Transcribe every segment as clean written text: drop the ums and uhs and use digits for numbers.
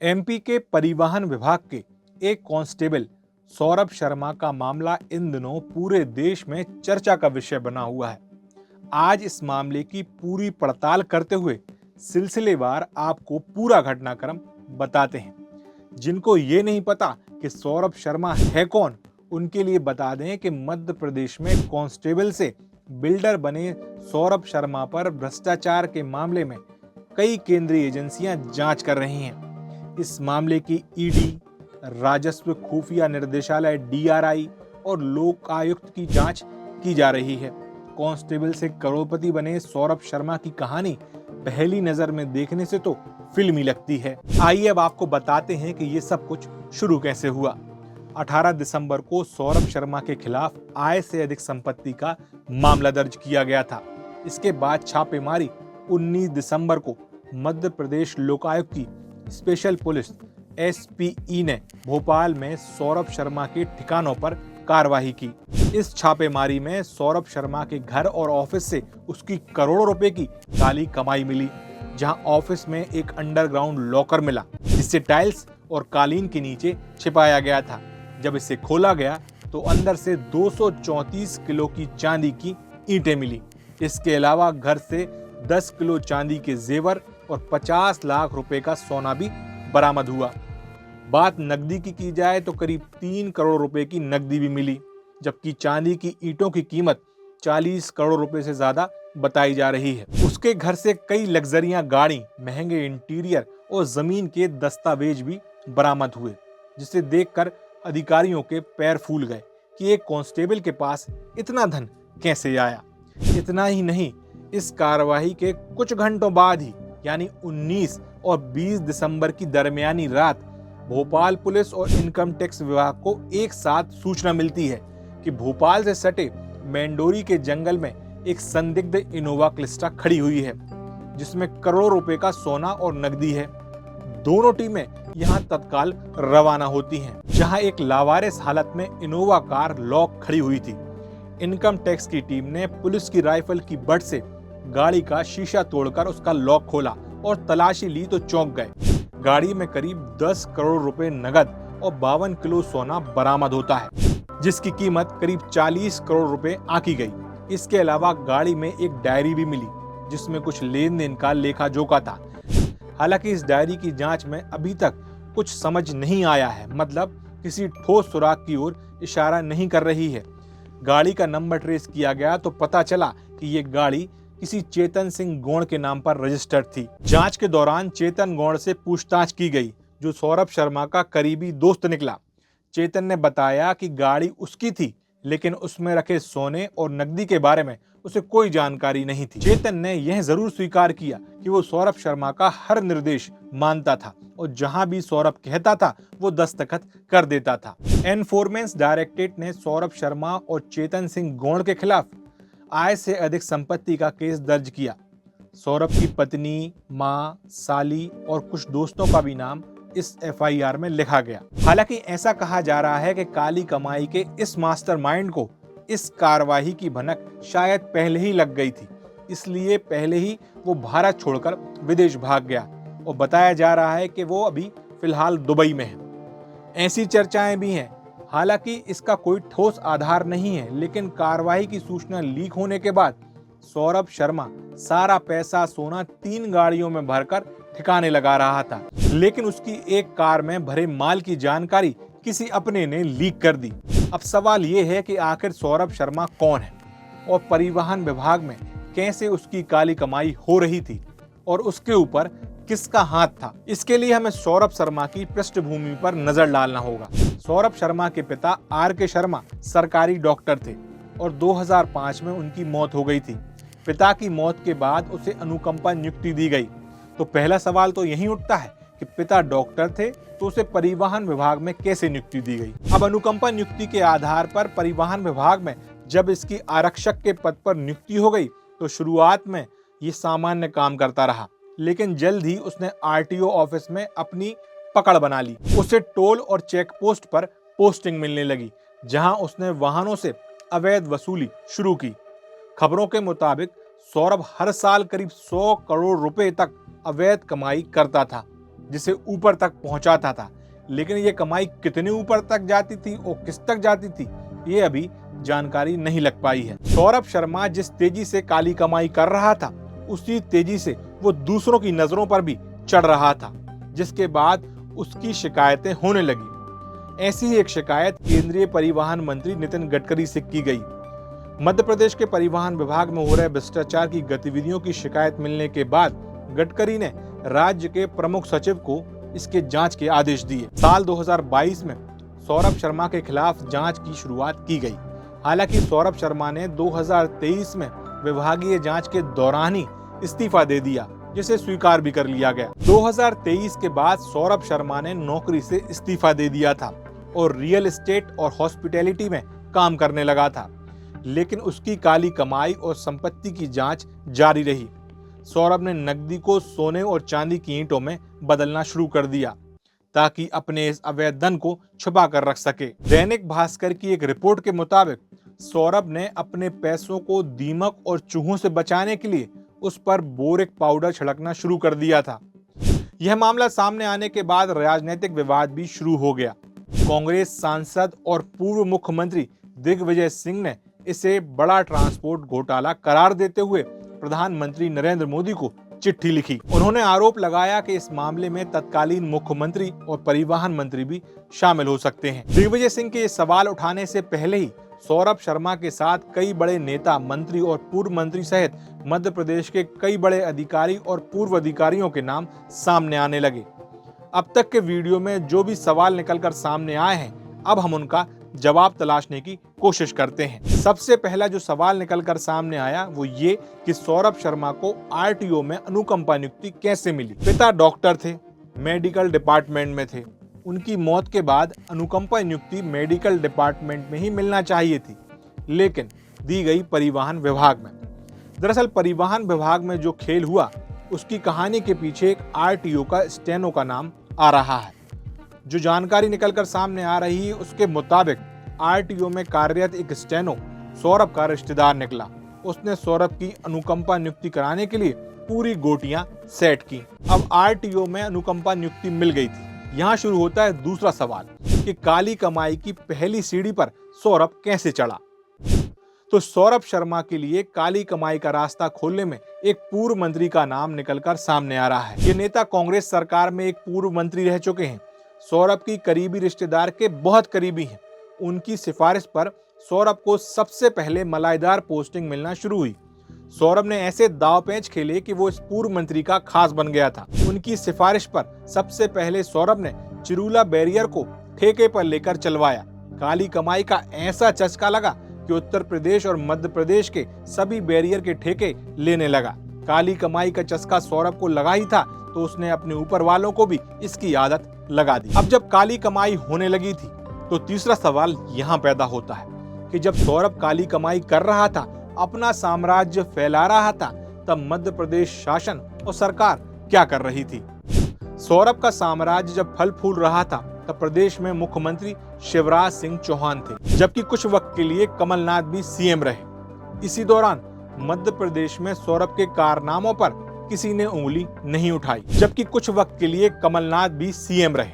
MP के परिवहन विभाग के एक कांस्टेबल सौरभ शर्मा का मामला इन दिनों पूरे देश में चर्चा का विषय बना हुआ है। आज इस मामले की पूरी पड़ताल करते हुए सिलसिलेवार आपको पूरा घटनाक्रम बताते हैं। जिनको ये नहीं पता कि सौरभ शर्मा है कौन, उनके लिए बता दें कि मध्य प्रदेश में कांस्टेबल से बिल्डर बने सौरभ शर्मा पर भ्रष्टाचार के मामले में कई केंद्रीय एजेंसियां जांच कर रही हैं। इस मामले की ईडी, राजस्व खुफिया निर्देशालय डीआरआई और लोकायुक्त की जांच की जा रही है। कांस्टेबल से करोड़पति बने सौरभ शर्मा की कहानी पहली नजर में देखने से तो फिल्मी लगती है। आइए अब आपको बताते हैं कि ये सब कुछ शुरू कैसे हुआ। 18 दिसंबर को सौरभ शर्मा के खिलाफ आय से अधिक संपत्ति का मामला दर्ज किया गया था। इसके बाद छापेमारी 19 दिसंबर को मध्य प्रदेश लोकायुक्त की स्पेशल पुलिस एसपीई ने भोपाल में सौरभ शर्मा के ठिकानों पर कार्रवाई की। इस छापेमारी में सौरभ शर्मा के घर और ऑफिस से उसकी करोड़ों रुपए की काली कमाई मिली, जहां ऑफिस में एक अंडरग्राउंड लॉकर मिला जिसे टाइल्स और कालीन के नीचे छिपाया गया था। जब इसे खोला गया तो अंदर से 234 किलो की चांदी की ईंटें मिली। इसके अलावा घर से 10 किलो चांदी के जेवर और 50 लाख रुपए का सोना भी बरामद हुआ। बात नकदी की जाए तो करीब 3 करोड़ रुपए की नकदी भी मिली, जबकि चांदी की ईंटों की कीमत 40 करोड़ रुपए से ज्यादा बताई जा रही है। उसके घर से कई लग्जरियां गाड़ी, महंगे इंटीरियर और जमीन के दस्तावेज भी बरामद हुए, जिसे देखकर अधिकारियों के पैर फूल गए कि एक कांस्टेबल के पास इतना धन कैसे आया। इतना ही नहीं, इस कार्रवाई के कुछ घंटों बाद ही यानी 19 और 20 दिसंबर की दरमियानी रात भोपाल पुलिस और इनकम टैक्स विभाग को एक साथ सूचना मिलती है कि भोपाल से सटे मैंडोरी के जंगल में एक संदिग्ध इनोवा क्लिस्टा खड़ी हुई है, जिसमें करोड़ों रुपए का सोना और नकदी है। दोनों टीमें यहां तत्काल रवाना होती हैं, जहां एक लावारिस हालत में इनोवा कार लॉक खड़ी हुई थी। इनकम टैक्स की टीम ने पुलिस की राइफल की बट से गाड़ी का शीशा तोड़कर उसका लॉक खोला और तलाशी ली तो चौंक गए। गाड़ी में करीब 10 करोड़ रुपए नगद और 52 किलो सोना बरामद होता है, जिसकी कीमत करीब 40 करोड़ रुपए आंकी गई। इसके अलावा गाड़ी में एक डायरी भी मिली, जिसमें कुछ लेन देन का लेखा जोखा था। हालांकि इस डायरी की जांच में अभी तक कुछ समझ नहीं आया है, मतलब किसी ठोस सुराग की ओर इशारा नहीं कर रही है। गाड़ी का नंबर ट्रेस किया गया तो पता चला कि ये गाड़ी किसी चेतन सिंह गौड़ के नाम पर रजिस्टर्ड थी। जांच के दौरान चेतन गौड़ से पूछताछ की गई, जो सौरभ शर्मा का करीबी दोस्त निकला। चेतन ने बताया कि गाड़ी उसकी थी, लेकिन उसमें रखे सोने और नकदी के बारे में उसे कोई जानकारी नहीं थी। चेतन ने यह जरूर स्वीकार किया कि वो सौरभ शर्मा का हर निर्देश मानता था और जहां भी सौरभ कहता था वो दस्तखत कर देता था। एनफोर्समेंट डायरेक्टरेट ने सौरभ शर्मा और चेतन सिंह गौड़ के खिलाफ आय से अधिक संपत्ति का केस दर्ज किया। सौरभ की पत्नी, मां, साली और कुछ दोस्तों का भी नाम इस एफआईआर में लिखा गया। हालांकि ऐसा कहा जा रहा है कि काली कमाई के इस मास्टरमाइंड को इस कार्रवाई की भनक शायद पहले ही लग गई थी, इसलिए पहले ही वो भारत छोड़कर विदेश भाग गया और बताया जा रहा है कि वो अभी फिलहाल दुबई में है। ऐसी चर्चाएं भी हैं। हालांकि इसका कोई ठोस आधार नहीं है, लेकिन कार्रवाई की सूचना लीक होने के बाद सौरभ शर्मा सारा पैसा सोना 3 गाड़ियों में भरकर ठिकाने लगा रहा था, लेकिन उसकी एक कार में भरे माल की जानकारी किसी अपने ने लीक कर दी। अब सवाल ये है कि आखिर सौरभ शर्मा कौन है और परिवहन विभाग में कैसे उसकी काली कमाई हो रही थी और उसके ऊपर किसका हाथ था। इसके लिए हमें सौरभ शर्मा की पृष्ठभूमि पर नजर डालना होगा। सौरभ शर्मा के पिता आर.के. शर्मा सरकारी डॉक्टर थे और 2005 में उनकी मौत हो गई थी। पिता की मौत के बाद उसे अनुकंपा नियुक्ति दी गई। तो पहला सवाल तो यही उठता है कि पिता डॉक्टर थे तो उसे परिवहन विभाग में कैसे नियुक्ति दी गई। अब अनुकंपा नियुक्ति के आधार पर परिवहन विभाग में जब इसकी आरक्षक के पद पर नियुक्ति हो गई तो शुरुआत में ये सामान्य काम करता रहा, लेकिन जल्द ही उसने आरटीओ ऑफिस में अपनी पकड़ बना ली। उसे टोल और चेक पोस्ट पर पोस्टिंग मिलने लगी, जहां उसने वाहनों से अवैध वसूली शुरू की। खबरों के मुताबिक सौरभ हर साल करीब 100 करोड़ रुपए तक अवैध कमाई करता था। जिसे ऊपर तक पहुंचाता था, लेकिन ये कमाई कितने ऊपर तक जाती थी और किस तक जाती थी, ये अभी जानकारी नहीं लग पाई है। सौरभ शर्मा जिस तेजी से काली कमाई कर रहा था, उसी तेजी से वो दूसरों की नजरों पर भी चढ़ रहा था, जिसके बाद उसकी शिकायतें होने लगी। ऐसी ही एक शिकायत केंद्रीय परिवहन मंत्री नितिन गडकरी से की गई। मध्य प्रदेश के परिवहन विभाग में हो रहे भ्रष्टाचार की गतिविधियों की शिकायत मिलने के बाद गडकरी ने राज्य के प्रमुख सचिव को इसके जांच के आदेश दिए। साल 2022 में सौरभ शर्मा के खिलाफ जांच की शुरुआत की गई। हालांकि सौरभ शर्मा ने 2023 में विभागीय जांच के दौरान ही इस्तीफा दे दिया, जिसे स्वीकार भी कर लिया गया। 2023 के बाद सौरभ शर्मा ने नौकरी से इस्तीफा दे दिया था और रियल एस्टेट और हॉस्पिटैलिटी में काम करने लगा था, लेकिन उसकी काली कमाई और संपत्ति की जांच जारी रही। सौरभ ने नकदी को सोने और चांदी की ईंटों में बदलना शुरू कर दिया ताकि अपने इस अवैध धन को छुपा कर रख सके। दैनिक भास्कर की एक रिपोर्ट के मुताबिक सौरभ ने अपने पैसों को दीमक और चूहों से बचाने के लिए उस पर बोरिक पाउडर छिड़कना शुरू कर दिया था। यह मामला सामने आने के बाद राजनीतिक विवाद भी शुरू हो गया। कांग्रेस सांसद और पूर्व मुख्यमंत्री दिग्विजय सिंह ने इसे बड़ा ट्रांसपोर्ट घोटाला करार देते हुए प्रधानमंत्री नरेंद्र मोदी को चिट्ठी लिखी। उन्होंने आरोप लगाया कि इस मामले में तत्कालीन मुख्यमंत्री और परिवहन मंत्री भी शामिल हो सकते हैं। दिग्विजय सिंह के सवाल उठाने से पहले ही सौरभ शर्मा के साथ कई बड़े नेता, मंत्री और पूर्व मंत्री सहित मध्य प्रदेश के कई बड़े अधिकारी और पूर्व अधिकारियों के नाम सामने आने लगे। अब तक के वीडियो में जो भी सवाल निकलकर सामने आए हैं, अब हम उनका जवाब तलाशने की कोशिश करते हैं। सबसे पहला जो सवाल निकलकर सामने आया वो ये कि सौरभ शर्मा को आरटीओ में अनुकंपा नियुक्ति कैसे मिली। पिता डॉक्टर थे, मेडिकल डिपार्टमेंट में थे। उनकी मौत के बाद अनुकंपा नियुक्ति मेडिकल डिपार्टमेंट में ही मिलना चाहिए थी, लेकिन दी गई परिवहन विभाग में। दरअसल परिवहन विभाग में जो खेल हुआ, उसकी कहानी के पीछे एक आरटीओ का स्टेनो का नाम आ रहा है। जो जानकारी निकलकर सामने आ रही है उसके मुताबिक आरटीओ में कार्यरत एक स्टेनो सौरभ का रिश्तेदार निकला। उसने सौरभ की अनुकंपा नियुक्ति कराने के लिए पूरी गोटियां सेट की। अब आरटीओ में अनुकंपा नियुक्ति मिल गई थी। यहाँ शुरू होता है दूसरा सवाल कि काली कमाई की पहली सीढ़ी पर सौरभ कैसे चढ़ा। तो सौरभ शर्मा के लिए काली कमाई का रास्ता खोलने में एक पूर्व मंत्री का नाम निकलकर सामने आ रहा है। ये नेता कांग्रेस सरकार में एक पूर्व मंत्री रह चुके हैं, सौरभ की करीबी रिश्तेदार के बहुत करीबी हैं। उनकी सिफारिश पर सौरभ को सबसे पहले मलाईदार पोस्टिंग मिलना शुरू हुई। सौरभ ने ऐसे दाव पेंच खेले कि वो इस पूर्व मंत्री का खास बन गया था। उनकी सिफारिश पर सबसे पहले सौरभ ने चिरूला बैरियर को ठेके पर लेकर चलवाया। काली कमाई का ऐसा चस्का लगा कि उत्तर प्रदेश और मध्य प्रदेश के सभी बैरियर के ठेके लेने लगा। काली कमाई का चस्का सौरभ को लगा ही था तो उसने अपने ऊपर वालों को भी इसकी आदत लगा दी। अब जब काली कमाई होने लगी थी तो तीसरा सवाल यहाँ पैदा होता है कि जब सौरभ काली कमाई कर रहा था, अपना साम्राज्य फैला रहा था, तब मध्य प्रदेश शासन और सरकार क्या कर रही थी। सौरभ का साम्राज्य जब फल फूल रहा था तब प्रदेश में मुख्यमंत्री शिवराज सिंह चौहान थे, जबकि कुछ वक्त के लिए कमलनाथ भी सीएम रहे। इसी दौरान मध्य प्रदेश में सौरभ के कारनामों पर किसी ने उंगली नहीं उठाई, जबकि कुछ वक्त के लिए कमलनाथ भी सीएम रहे।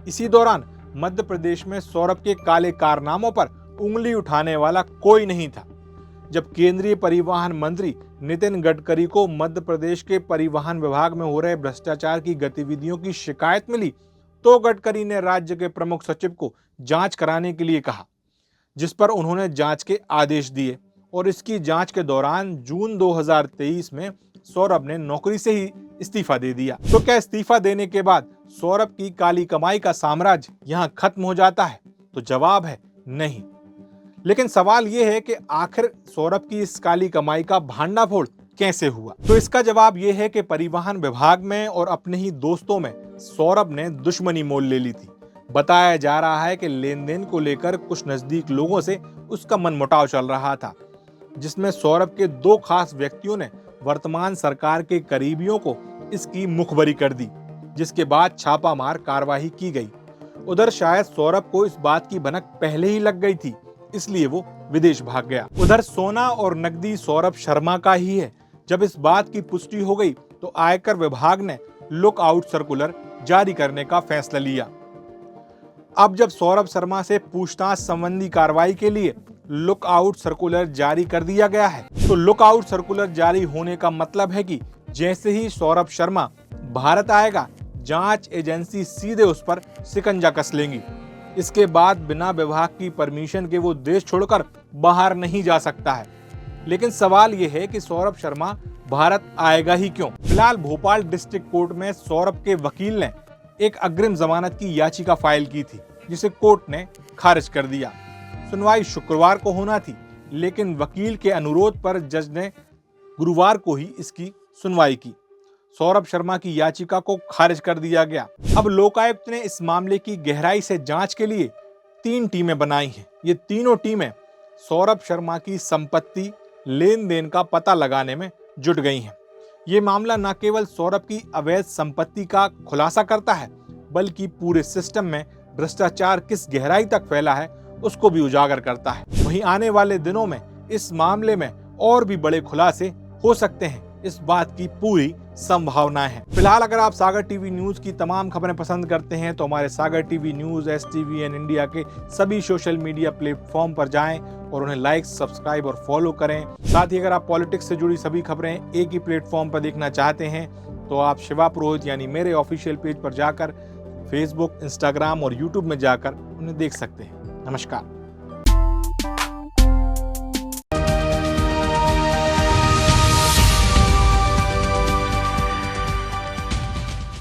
इसी दौरान मध्य प्रदेश में सौरभ के काले कारनामों पर उंगली उठाने वाला कोई नहीं था। जब केंद्रीय परिवहन मंत्री नितिन गडकरी को मध्य प्रदेश के परिवहन विभाग में हो रहे भ्रष्टाचार की गतिविधियों की शिकायत मिली, तो गडकरी ने राज्य के प्रमुख सचिव को जांच कराने के लिए कहा, जिस पर उन्होंने जांच के आदेश दिए। और इसकी जांच के दौरान जून 2023 में सौरभ ने नौकरी से ही इस्तीफा दे दिया। तो क्या इस्तीफा देने के बाद सौरभ की काली कमाई का साम्राज्य यहाँ खत्म हो जाता है? तो जवाब है नहीं। लेकिन सवाल यह है कि आखिर सौरभ की इस काली कमाई का भांडाफोड़ कैसे हुआ? तो इसका जवाब यह है कि परिवहन विभाग में और अपने ही दोस्तों में सौरभ ने दुश्मनी मोल ले ली थी। बताया जा रहा है कि लेन देन को लेकर कुछ नजदीक लोगों से उसका मनमुटाव चल रहा था, जिसमें सौरभ के दो खास व्यक्तियों ने वर्तमान सरकार के करीबियों को इसकी मुखबरी कर दी, जिसके बाद छापामार कार्रवाई की गई। उधर शायद सौरभ को इस बात की भनक पहले ही लग गई थी, इसलिए वो विदेश भाग गया। उधर सोना और नकदी सौरभ शर्मा का ही है। जब इस बात की पुष्टि हो गई तो आयकर विभाग ने लुकआउट सर्कुलर जारी करने का फैसला लिया। अब जब सौरभ शर्मा से पूछताछ संबंधी कार्रवाई के लिए लुकआउट सर्कुलर जारी कर दिया गया है, तो लुकआउट सर्कुलर जारी होने का मतलब है कि जैसे ही सौरभ शर्मा भारत आएगा, जांच एजेंसी सीधे उस पर शिकंजा कस लेंगी। इसके बाद बिना विभाग की परमिशन के वो देश छोड़कर बाहर नहीं जा सकता है। लेकिन सवाल ये है कि सौरभ शर्मा भारत आएगा ही क्यों? फिलहाल भोपाल डिस्ट्रिक्ट कोर्ट में सौरभ के वकील ने एक अग्रिम जमानत की याचिका फाइल की थी, जिसे कोर्ट ने खारिज कर दिया। सुनवाई शुक्रवार को होना थी, लेकिन वकील के अनुरोध पर जज ने गुरुवार को ही इसकी सुनवाई की। सौरभ शर्मा की याचिका को खारिज कर दिया गया। अब लोकायुक्त ने इस मामले की गहराई से जांच के लिए 3 टीमें बनाई हैं। ये तीनों टीमें सौरभ शर्मा की संपत्ति, लेन देन का पता लगाने में जुट गई हैं। ये मामला न केवल सौरभ की अवैध संपत्ति का खुलासा करता है, बल्कि पूरे सिस्टम में भ्रष्टाचार किस गहराई तक फैला है उसको भी उजागर करता है। वहीं आने वाले दिनों में इस मामले में और भी बड़े खुलासे हो सकते हैं, इस बात की पूरी संभावनाएं हैं। फिलहाल अगर आप सागर टीवी न्यूज की तमाम खबरें पसंद करते हैं तो हमारे सागर टीवी न्यूज, STVN इंडिया के सभी सोशल मीडिया प्लेटफॉर्म पर जाएं और उन्हें लाइक, सब्सक्राइब और फॉलो करें। साथ ही अगर आप पॉलिटिक्स से जुड़ी सभी खबरें एक ही प्लेटफॉर्म पर देखना चाहते हैं तो आप शिवा पुरोहित यानी मेरे ऑफिशियल पेज पर जाकर फेसबुक, इंस्टाग्राम और यूट्यूब में जाकर उन्हें देख सकते हैं। नमस्कार।